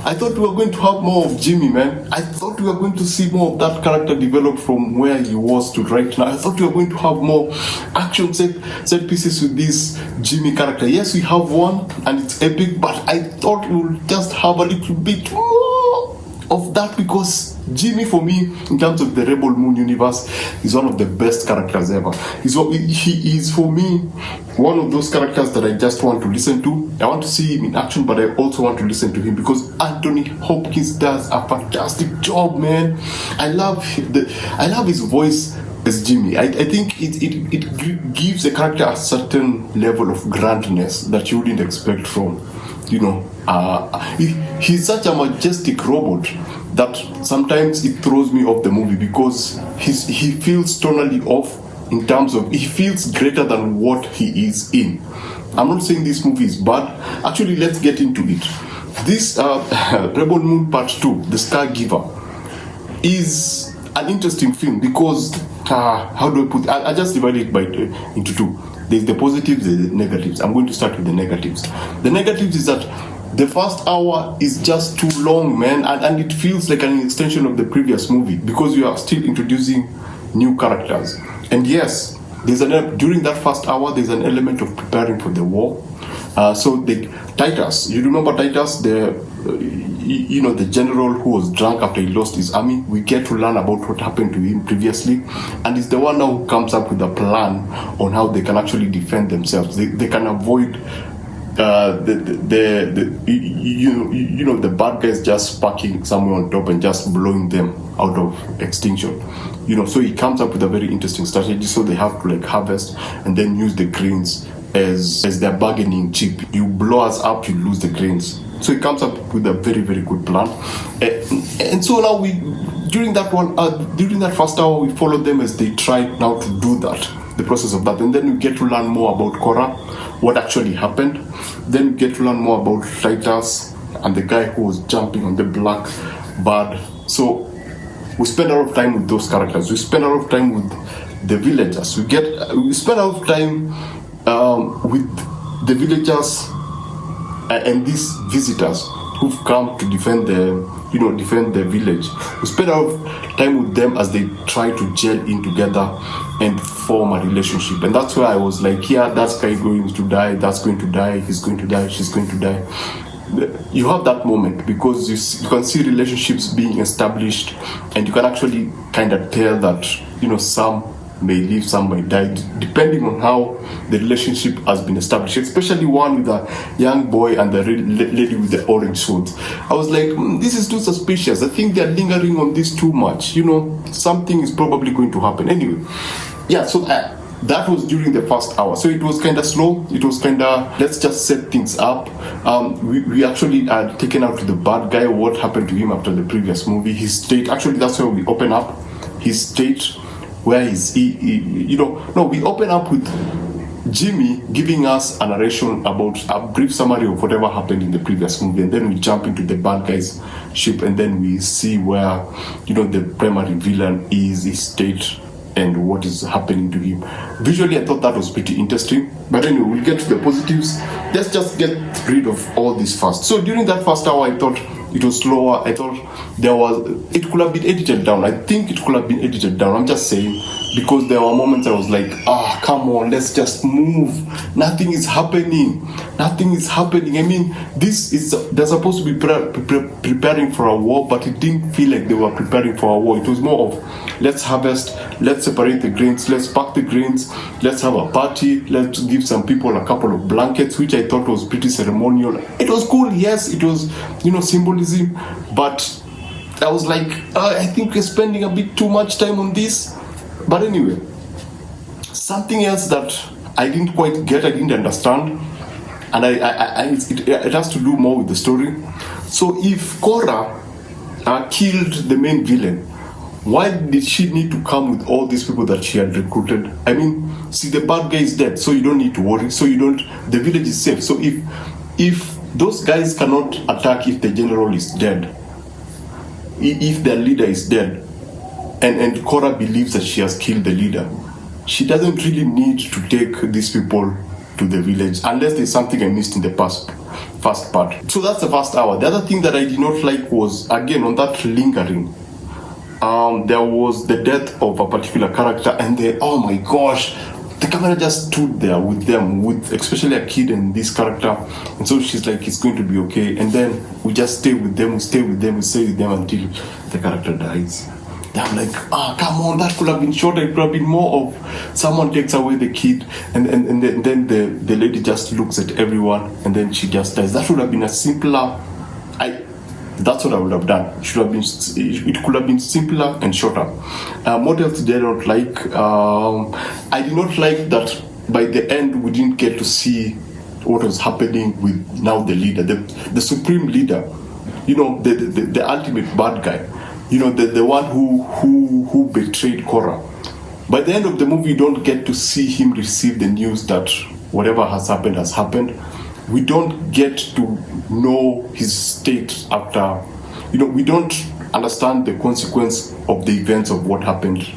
I thought we were going to have more of Jimmy, man. I thought we were going to see more of that character develop from where he was to right now. I thought we were going to have more action set pieces with this Jimmy character. Yes, we have one, and it's epic, but I thought we would just have a little bit more of that, because Jimmy, for me, in terms of the Rebel Moon universe, is one of the best characters ever. He is, for me, one of those characters that I just want to listen to. I want to see him in action, but I also want to listen to him because Anthony Hopkins does a fantastic job, man. I love his voice as Jimmy. I think it gives a character a certain level of grandness that you wouldn't expect from, he's such a majestic robot that sometimes it throws me off the movie because he feels tonally off in terms of he feels greater than what he is in. I'm not saying this movie is bad. Actually, let's get into it. This Rebel Moon Part 2, The Star Giver, is an interesting film because how do I put it? I just divide it into two. There's the positives, there's the negatives. I'm going to start with the negatives. The negatives is that the first hour is just too long, man, and it feels like an extension of the previous movie because you are still introducing new characters. And yes, during that first hour, there's an element of preparing for the war. So the Titus, you remember Titus, the general who was drunk after he lost his army. We get to learn about what happened to him previously, and it's the one now who comes up with a plan on how they can actually defend themselves. They can avoid the bad guys just parking somewhere on top and just blowing them out of extinction. So he comes up with a very interesting strategy. So they have to harvest and then use the grains as their bargaining chip. You blow us up, you lose the grains. So he comes up with a very, very good plan. And so now during that first hour, we follow them as they try now to do that, the process of that. And then we get to learn more about Korra, what actually happened. Then we get to learn more about Titus and the guy who was jumping on the black bird. So we spend a lot of time with those characters. We spend a lot of time with the villagers. We spend a lot of time with the villagers and these visitors who've come to defend the village. We spend a lot of time with them as they try to gel in together and form a relationship. And that's where I was like, yeah, that's guy going to die, that's going to die, he's going to die, she's going to die. You have that moment because you can see relationships being established, and you can actually kind of tell that some may live, some may die, depending on how the relationship has been established, especially one with a young boy and the lady with the orange suit. I was like, this is too suspicious. I think they're lingering on this too much. Something is probably going to happen. Anyway, yeah, so that was during the first hour. So it was kind of slow. It was kind of, let's just set things up. We actually had taken out to the bad guy what happened to him after the previous movie. His state, actually that's where we open up. His state, where is we open up with Jimmy giving us a narration about a brief summary of whatever happened in the previous movie, and then we jump into the bad guy's ship, and then we see where the primary villain is, his state, and what is happening to him. Visually, I thought that was pretty interesting. But anyway, we'll get to the positives. Let's just get rid of all this first. So during that first hour, I thought it was slower. I thought it could have been edited down. I think it could have been edited down. I'm just saying, because there were moments I was like, come on, let's just move. Nothing is happening. I mean, they're supposed to be preparing for a war, but it didn't feel like they were preparing for a war. It was more of, let's harvest, let's separate the grains, let's pack the grains, let's have a party, let's give some people a couple of blankets, which I thought was pretty ceremonial. It was cool, yes, it was, symbolism, but I was like, I think we're spending a bit too much time on this. But anyway, something else that I didn't quite get, I didn't understand, and it has to do more with the story. So if Korra killed the main villain, why did she need to come with all these people that she had recruited? I mean, see, the bad guy is dead, so you don't need to worry. So the village is safe. So if those guys cannot attack if the general is dead, if their leader is dead, and Korra believes that she has killed the leader, she doesn't really need to take these people to the village, unless there's something I missed in the past. first part. So that's the first hour. The other thing that I did not like was, again, on that lingering, there was the death of a particular character, and oh my gosh, the camera just stood there with them, with especially a kid and this character, and so she's like, it's going to be okay, and then we just stay with them until the character dies. I'm like, come on, that could have been shorter. It could have been more of someone takes away the kid, and then the lady just looks at everyone, and then she just dies. That would have been a simpler. That's what I would have done. It could have been simpler and shorter. What else did I not like? I did not like that by the end we didn't get to see what was happening with now the leader, the supreme leader. The ultimate bad guy. The one who betrayed Korra. By the end of the movie, you don't get to see him receive the news that whatever has happened has happened. We don't get to know his state after, we don't understand the consequence of the events of what happened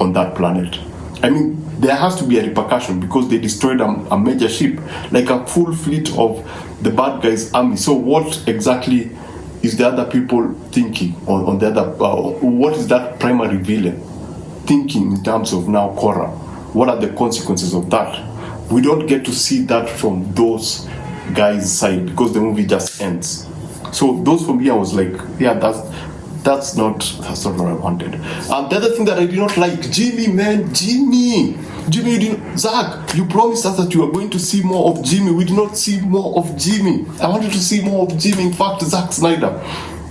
on that planet. I mean, there has to be a repercussion because they destroyed a major ship, like a full fleet of the bad guys' army. So what exactly is the other people thinking on the other, what is that primary villain thinking in terms of now Korra? What are the consequences of that? We don't get to see that from those guys' side because the movie just ends. So those for me, I was like, yeah, that's not what I wanted. The other thing that I did not like, Jimmy, you didn't, Zach, you promised us that you were going to see more of Jimmy. We did not see more of Jimmy. I wanted to see more of Jimmy. In fact, Zack Snyder,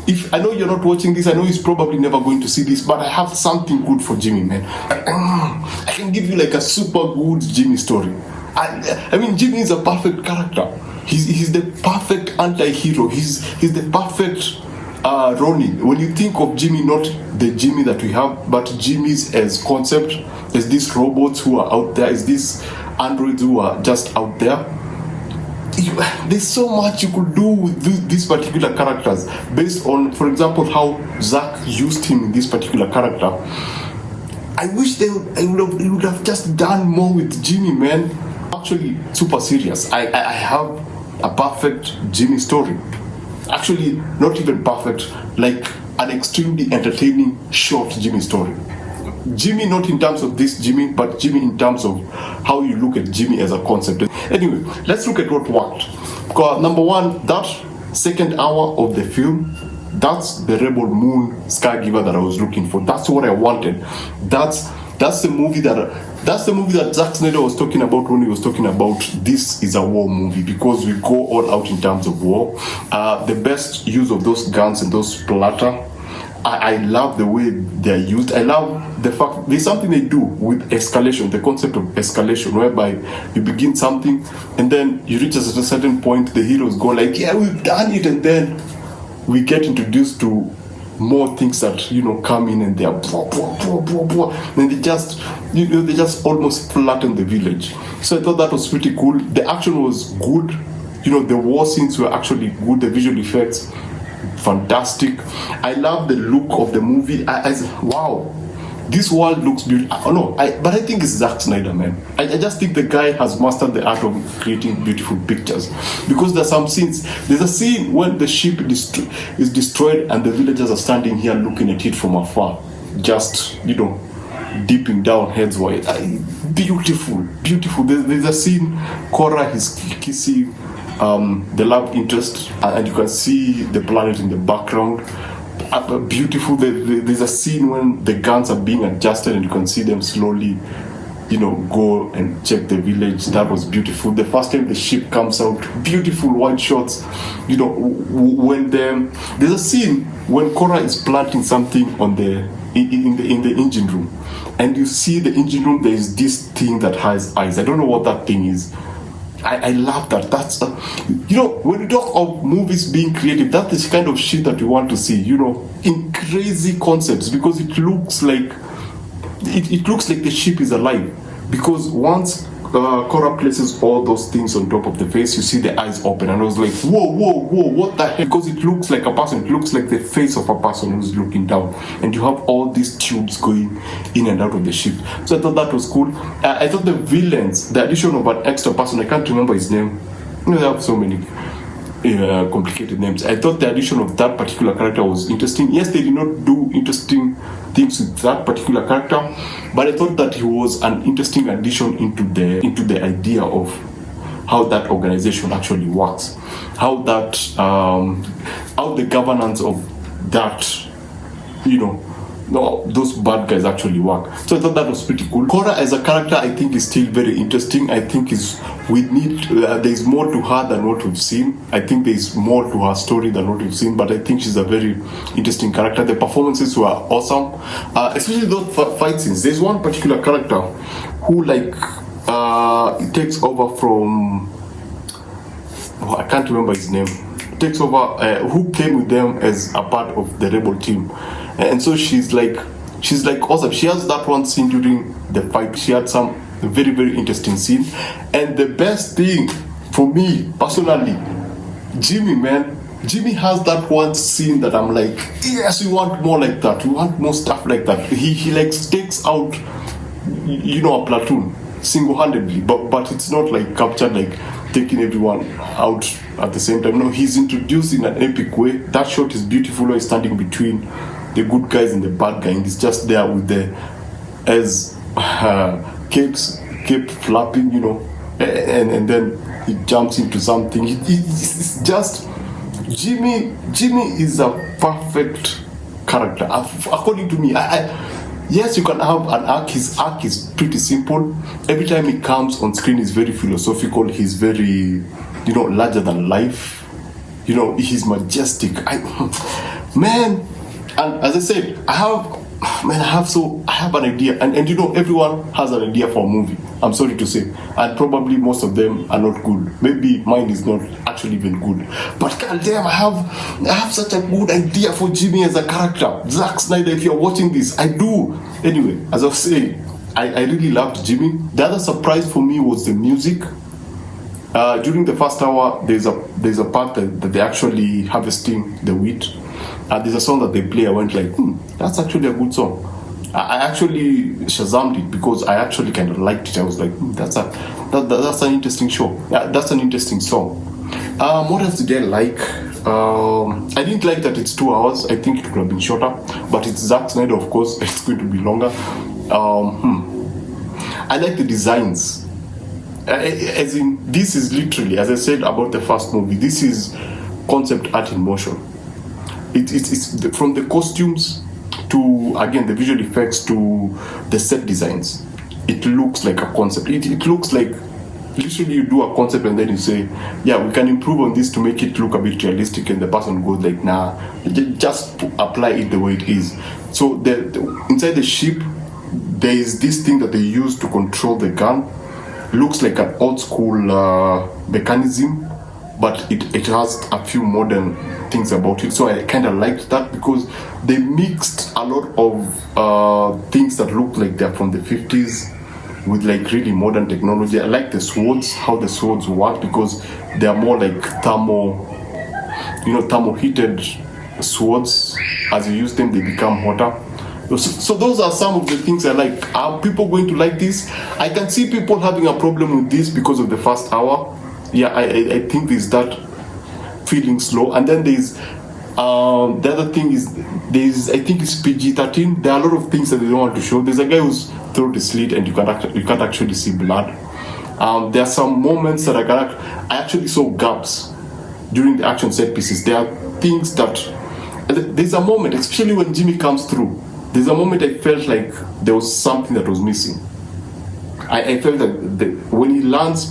if I know you're not watching this, I know he's probably never going to see this, but I have something good for Jimmy, man. I can give you like a super good Jimmy story. I mean, Jimmy is a perfect character. He's the perfect anti-hero. He's the perfect Ronin. When you think of Jimmy, not the Jimmy that we have, but Jimmy's as concept, as these robots who are out there, as these androids who are just out there. There's so much you could do with these particular characters based on, for example, how Zack used him in this particular character. I wish they would have just done more with Jimmy, man. Actually, super serious. I have a perfect Jimmy story. Actually, not even perfect, like an extremely entertaining short Jimmy story. Jimmy not in terms of this Jimmy, but Jimmy in terms of how you look at Jimmy as a concept. Anyway, let's look at what worked. Because number one, that second hour of the film, that's the Rebel Moon Skygiver that I was looking for. That's what I wanted. That's the movie that Zack Snyder was talking about when he was talking about this is a war movie, because we go all out in terms of war. The best use of those guns and those splatter, I love the way they're used. I love the fact there's something they do with escalation, the concept of escalation, whereby you begin something and then you reach a certain point, the heroes go like, yeah, we've done it, and then we get introduced to more things that come in and they are blah, blah, blah, blah, blah. And they just almost flatten the village. So I thought that was pretty cool. The action was good. The war scenes were actually good. The visual effects, fantastic. I love the look of the movie. Wow, this world looks beautiful. But I think it's Zack Snyder, man. I just think the guy has mastered the art of creating beautiful pictures, because there's some scenes. There's a scene when the ship is destroyed and the villagers are standing here looking at it from afar, just dipping down heads wide. Beautiful. There's a scene Korra is kissing the love interest, and you can see the planet in the background. Beautiful. There's a scene when the guns are being adjusted and you can see them slowly go and check the village. That was beautiful. The first time the ship comes out, beautiful wide shots. When there's a scene when Korra is planting something in the engine room, and you see the engine room, there is this thing that has eyes. I don't know what that thing is. I love that. That's when we talk of movies being creative, that is the kind of shit that we want to see, in crazy concepts, because it looks like the ship is alive. Because once Korra places all those things on top of the face, you see the eyes open, and I was like, whoa, what the heck? Because it looks like a person. It looks like the face of a person who's looking down, and you have all these tubes going in and out of the ship. So I thought that was cool. I thought the villains, the addition of an extra person, I can't remember his name. They have so many. complicated names. I thought the addition of that particular character was interesting. Yes, they did not do interesting things with that particular character, but I thought that he was an interesting addition into the idea of how that organization actually works, how the governance of that, those bad guys actually work. So I thought that was pretty cool. Korra as a character, I think, is still very interesting. I think there's more to her than what we've seen. I think there's more to her story than what we've seen, but I think she's a very interesting character. The performances were awesome, especially those fight scenes. There's one particular character who takes over from, I can't remember his name, takes over, who came with them as a part of the rebel team. And so she's like awesome. She has that one scene during the fight. She had some very, very interesting scene. And the best thing for me personally, Jimmy has that one scene that I'm like, yes, we want more like that. We want more stuff like that. He takes out, a platoon single-handedly, but it's not like captured, like taking everyone out at the same time. No, he's introduced in an epic way. That shot is beautiful. He's standing between the good guys and the bad guy, and he's just there with cape flapping, and then he jumps into something. It's just Jimmy is a perfect character according to me. Yes, you can have an arc. His arc is pretty simple. Every time he comes on screen, he's very philosophical. He's very, larger than life. He's majestic. And as I said, I have an idea, and everyone has an idea for a movie. I'm sorry to say, and probably most of them are not good. Maybe mine is not actually even good. But goddamn, I have such a good idea for Jimmy as a character. Zack Snyder, if you're watching this, I do. Anyway, as I was saying, I really loved Jimmy. The other surprise for me was the music. During the first hour, there's a part that they're actually harvesting the wheat. There's a song that they play. I went like, that's actually a good song. I actually Shazammed it because I actually kind of liked it. I was like, that's an interesting show. That's an interesting song. What else did I like? I didn't like that it's 2 hours. I think it could have been shorter, but it's Zack Snyder, of course. It's going to be longer. I like the designs. As in, this is literally, as I said about the first movie, this is concept art in motion. It's from the costumes to, again, the visual effects to the set designs. It looks like a concept. It looks like literally you do a concept and then you say, yeah, we can improve on this to make it look a bit realistic, and the person goes like, nah, just apply it the way it is. So inside the ship, there is this thing that they use to control the gun. Looks like an old school mechanism, but it has a few modern things about it. So I kind of liked that because they mixed a lot of things that look like they're from the 50s with like really modern technology. I like the swords, how the swords work, because they're more like thermo-heated swords. As you use them, they become hotter. So those are some of the things I like. Are people going to like this? I can see people having a problem with this because of the first hour. Yeah, I think there's that feeling slow. And then there's the other thing is I think it's PG-13. There are a lot of things that they don't want to show. There's a guy who's through the slit and you can't actually see blood. There are some moments that I actually saw gaps during the action set pieces. There are things that there's a moment, especially when Jimmy comes through. There's a moment I felt like there was something that was missing. I felt that when he lands,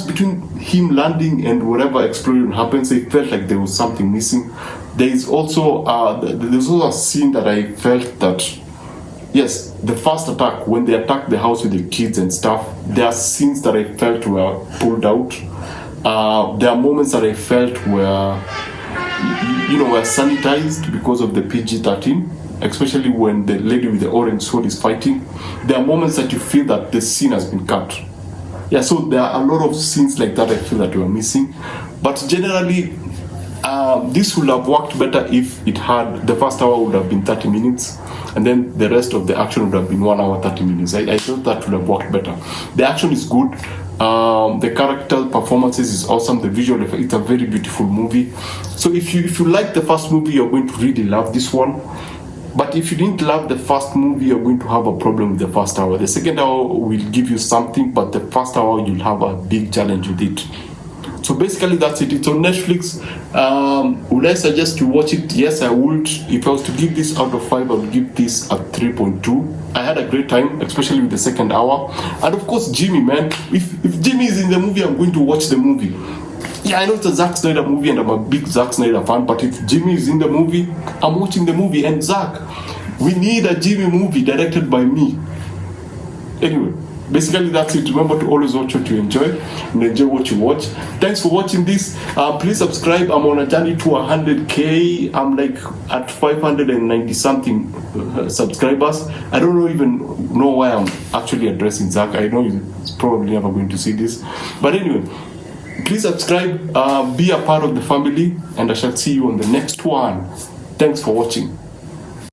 between him landing and whatever explosion happens, I felt like there was something missing. There's also a scene that I felt that, yes, the first attack, when they attacked the house with the kids and stuff, there are scenes that I felt were pulled out. There are moments that I felt were sanitized because of the PG-13, especially when the lady with the orange sword is fighting. There are moments that you feel that the scene has been cut. Yeah, so there are a lot of scenes like that I feel that were missing. But generally, this would have worked better if the first hour would have been 30 minutes, and then the rest of the action would have been 1 hour, 30 minutes. I thought that would have worked better. The action is good. The character performances is awesome. The visual effect, it's a very beautiful movie. So if you like the first movie, you're going to really love this one. But if you didn't love the first movie, you're going to have a problem with the first hour. The second hour will give you something, but the first hour you'll have a big challenge with it. So basically that's it. It's on Netflix. Would I suggest you watch it? Yes, I would. If I was to give this out of 5, I would give this a 3.2. I had a great time, especially with the second hour. And of course, Jimmy, man. If Jimmy is in the movie, I'm going to watch the movie. Yeah, I know it's a Zack Snyder movie and I'm a big Zack Snyder fan, but if Jimmy is in the movie, I'm watching the movie. And Zack, we need a Jimmy movie directed by me. Anyway, basically that's it. Remember to always watch what you enjoy and enjoy what you watch. Thanks for watching this. Please subscribe. I'm on a journey to 100k. I'm like at 590 something subscribers. I don't even know why I'm actually addressing Zack. I know he's probably never going to see this, but anyway, please subscribe, be a part of the family, and I shall see you on the next one. Thanks for watching.